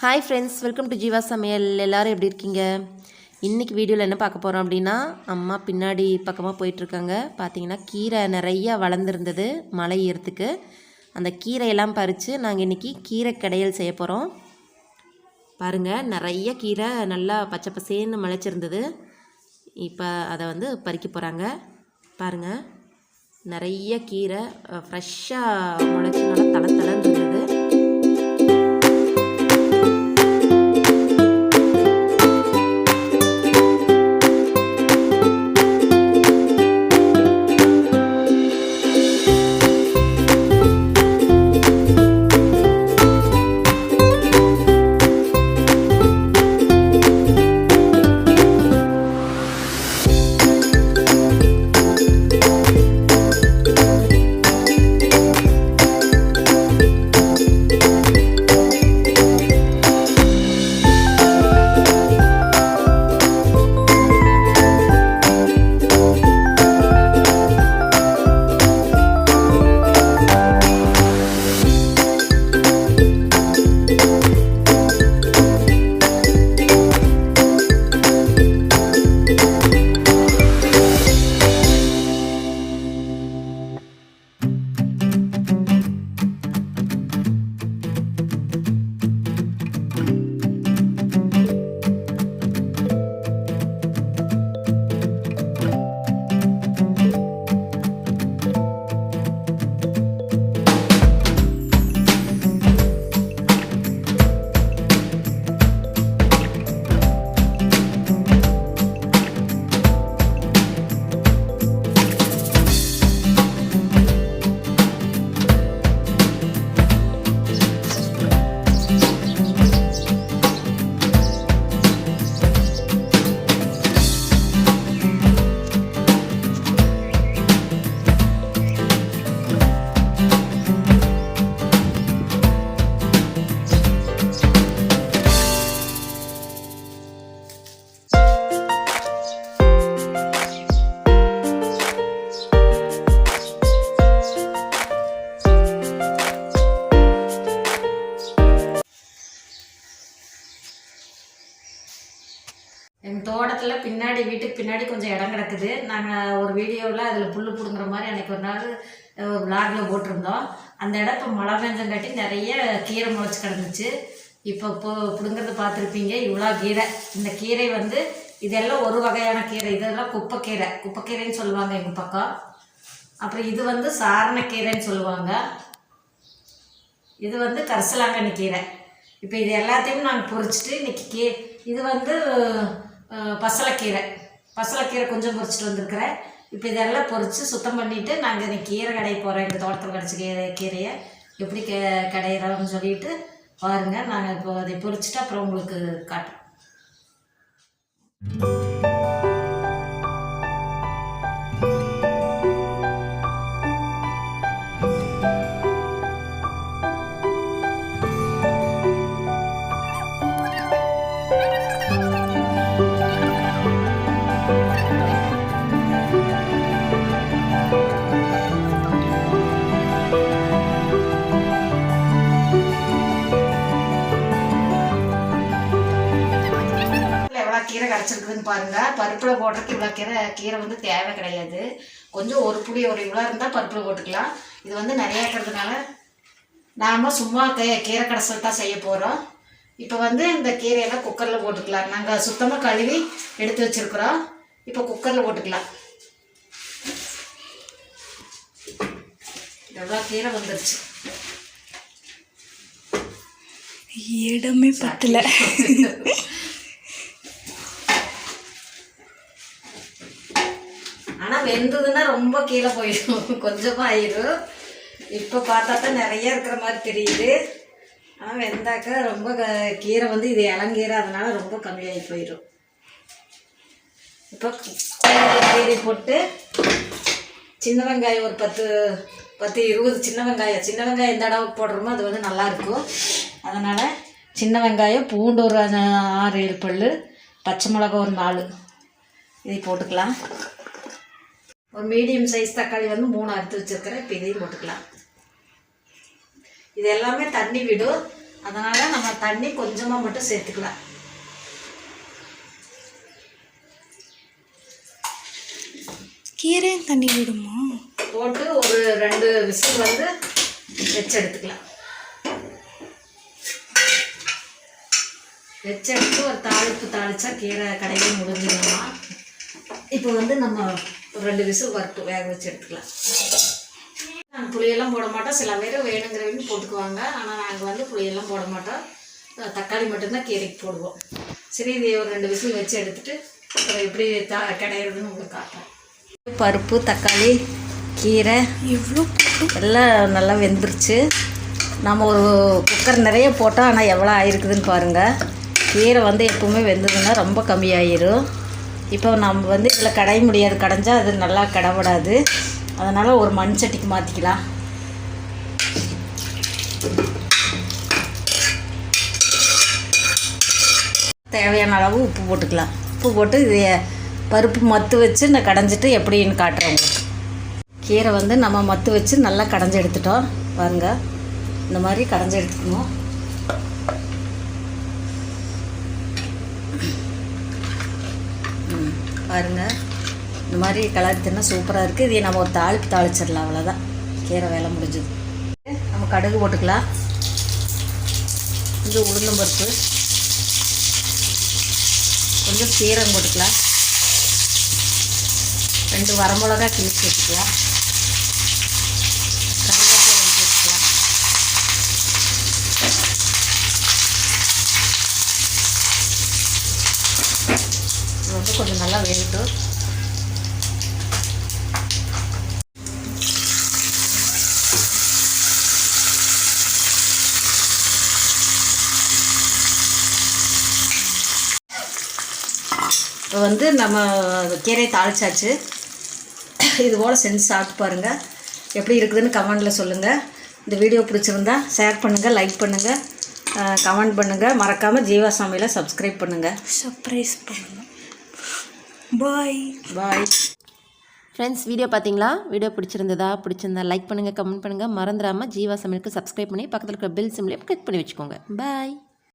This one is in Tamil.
Hi friends, welcome to Jeeva சமையல். எல்லோரும் எப்படி இருக்கீங்க? இன்றைக்கி வீடியோவில் என்ன பார்க்க போகிறோம் அப்படின்னா, அம்மா பின்னாடி பக்கமாக போயிட்டுருக்காங்க. பார்த்தீங்கன்னா கீரை நிறையா வளர்ந்துருந்தது மழை ஏறத்துக்கு. அந்த கீரையெல்லாம் பறித்து நாங்கள் இன்றைக்கி கீரை கடையல் செய்ய போகிறோம். பாருங்கள், நிறைய கீரை நல்லா பச்சை பசேன்னு முளைச்சிருந்தது. இப்போ அதை பறிக்க போகிறாங்க. பாருங்கள், நிறைய கீரை ஃப்ரெஷ்ஷாக முளைச்சி நல்லா தளன்னு இருந்தது. எங்கள் தோட்டத்தில் பின்னாடி வீட்டுக்கு பின்னாடி கொஞ்சம் இடம் கிடக்குது. நாங்கள் ஒரு வீடியோவில் அதில் புல் பிடுங்குற மாதிரி அன்றைக்கி ஒரு நாள் விளாகில் போட்டிருந்தோம். அந்த இடம் இப்போ மழை பெஞ்சங்காட்டி நிறைய கீரை முளைச்சி கிடந்துச்சு. இப்போ பிடுங்கிறத பார்த்துருப்பீங்க. இவ்வளோ கீரை. இந்த கீரை இதெல்லாம் ஒரு வகையான கீரை. இதெல்லாம் குப்பைக்கீரைன்னு சொல்லுவாங்க எங்கள் பக்கம். அப்புறம் இது சாரணக்கீரைன்னு சொல்லுவாங்க. இது கரிசலாங்கண்ணி கீரை. இப்போ இது எல்லாத்தையும் நாங்கள் பொரிச்சிட்டு இன்றைக்கி இது பசலைக்கீரை கொஞ்சம் பொரிச்சிட்டு வந்திருக்கிறேன். இப்போ இதெல்லாம் பொரித்து சுத்தம் பண்ணிவிட்டு நாங்கள் இன்றைக்கி கீரை கடைய போகிறோம். எங்கள் தோட்டத்தில் கிடச்ச கீரையை எப்படி கடையிறோம்னு சொல்லிட்டு பாருங்கள். நாங்கள் இப்போ அதை பொரிச்சிட்டு அப்புறம் உங்களுக்கு காட்டுறோம். கீரை கிடச்சிருக்குதுன்னு பாருங்கள். பருப்பில் போடுறதுக்கு இவ்வளோ கீரை தேவை கிடையாது. கொஞ்சம் ஒரு புளி ஒரு இவ்வளோ இருந்தால் பருப்பில் போட்டுக்கலாம். இது நிறையா இருக்கிறதுனால நாம் சும்மா கீரை கடைசல் தான் செய்ய போகிறோம். இப்போ இந்த கீரையெல்லாம் குக்கரில் போட்டுக்கலாம். நாங்கள் சுத்தமாக கழுவி எடுத்து வச்சுருக்குறோம். இப்போ குக்கரில் போட்டுக்கலாம். எவ்வளோ கீரை வந்துருச்சு. இடமே பத்தல. ஆனால் வெந்ததுன்னா ரொம்ப கீழே போயிடும், கொஞ்சமாக ஆயிடும். இப்போ பார்த்தா தான் நிறைய இருக்கிற மாதிரி தெரியுது. ஆனால் வெந்தாக்கா ரொம்ப கீரை இது இளங்கீரை, அதனால் ரொம்ப கம்மியாகி போயிடும். இப்போ கீரை போட்டு சின்ன வெங்காயம் ஒரு 10-20 சின்ன வெங்காயம் எந்த அளவுக்கு போடுறோமோ அது நல்லாயிருக்கும். அதனால் சின்ன வெங்காயம், பூண்டு ஒரு 6-7 பல், பச்சை மிளகா ஒரு 4 இதை போட்டுக்கலாம். ஒரு மீடியம் சைஸ் தக்காளி 3 அறுத்து வச்சுருக்கிறேன். இப்போ இதையும் போட்டுக்கலாம். இது எல்லாமே தண்ணி விடும், அதனால் நம்ம தண்ணி கொஞ்சமாக மட்டும் சேர்த்துக்கலாம். கீரையும் தண்ணி விடுமா? போட்டு ஒரு 2 விசில் வந்து வச்சு எடுத்துக்கலாம். வச்சு எடுத்து ஒரு தாளிச்சா கீரை கடையிலே முடிஞ்சிடணுமா. இப்போ வந்து நம்ம ஒரு 2 விசில் வேக வச்சு எடுத்துக்கலாம். நாங்கள் புளியெல்லாம் போட மாட்டோம். சில பேர் வேணுங்கிறவங்க போட்டுக்குவாங்க. ஆனால் நாங்கள் வந்து புளியெல்லாம் போட மாட்டோம். தக்காளி மட்டும்தான் கீரைக்கு போடுவோம். சரி, இது ஒரு 2 விசில் வச்சு எடுத்துட்டு எப்படி கிடையிறதுன்னு உங்களுக்கு காட்டுறேன். பருப்பு, தக்காளி, கீரை எவ்வளோ எல்லாம் நல்லா வெந்துருச்சு. நம்ம ஒரு குக்கர் நிறைய போட்டோம். ஆனால் எவ்வளோ ஆயிருக்குதுன்னு பாருங்கள். கீரை வந்து எப்பவுமே வெந்ததுன்னா ரொம்ப கம்மியாயிரும். இப்போ நம்ம வந்து இதில் கடைய முடியாது. கடைஞ்சால் அது நல்லா கடவிடாது. அதனால் ஒரு மண் சட்டிக்கு மாற்றிக்கலாம். தேவையான அளவு உப்பு போட்டுக்கலாம். உப்பு போட்டு இது பருப்பு மத்து வச்சு நான் கடைஞ்சிட்டு எப்படின்னு காட்டுறேன் உங்களுக்கு. கீரை வந்து நம்ம மத்து வச்சு நல்லா கடைஞ்சி எடுத்துட்டோம். பாருங்க, இந்த மாதிரி கடைஞ்சி எடுத்துக்கணும். பாருங்கள், இந்த மாதிரி கலர் தின்னா சூப்பராக இருக்குது. இதை நம்ம ஒரு தாளிச்சிடலாம். அவ்வளோதான், கீரை வேலை முடிஞ்சுது. நம்ம கடுகு போட்டுக்கலாம். கொஞ்சம் உளுந்தம்பருப்பு, கொஞ்சம் சீரகம் போட்டுக்கலாம். 2 வரமிளகா கிழிச்சு வச்சுக்கலாம். கருவேப்பிலை போட்டுக்கலாம். இது வந்து கொஞ்சம் நல்லா வேகட்டும். இப்போ வந்து நம்ம கீரையை தாளிச்சாச்சு. இது போல் செஞ்சு சாப்பிட்டு பாருங்கள். எப்படி இருக்குதுன்னு கமெண்டில் சொல்லுங்கள். இந்த வீடியோ பிடிச்சிருந்தா ஷேர் பண்ணுங்கள், லைக் பண்ணுங்கள், கமெண்ட் பண்ணுங்கள். மறக்காமல் ஜீவா சமையலை சப்ஸ்கிரைப் பண்ணுங்கள். சர்ப்ரைஸ் பண்ணுங்கள். பாய் பாய் ஃப்ரெண்ட்ஸ், வீடியோ பார்த்தீங்களா? வீடியோ பிடிச்சிருந்தா லைக் பண்ணுங்கள், கமெண்ட் பண்ணுங்கள். மறந்துடாமல் ஜீவா சமையலுக்கு சப்ஸ்கிரைப் பண்ணி பக்கத்தில் இருக்கிற பெல் சிம்லையும் கிளிக் பண்ணி வச்சுக்கோங்க. பாய்.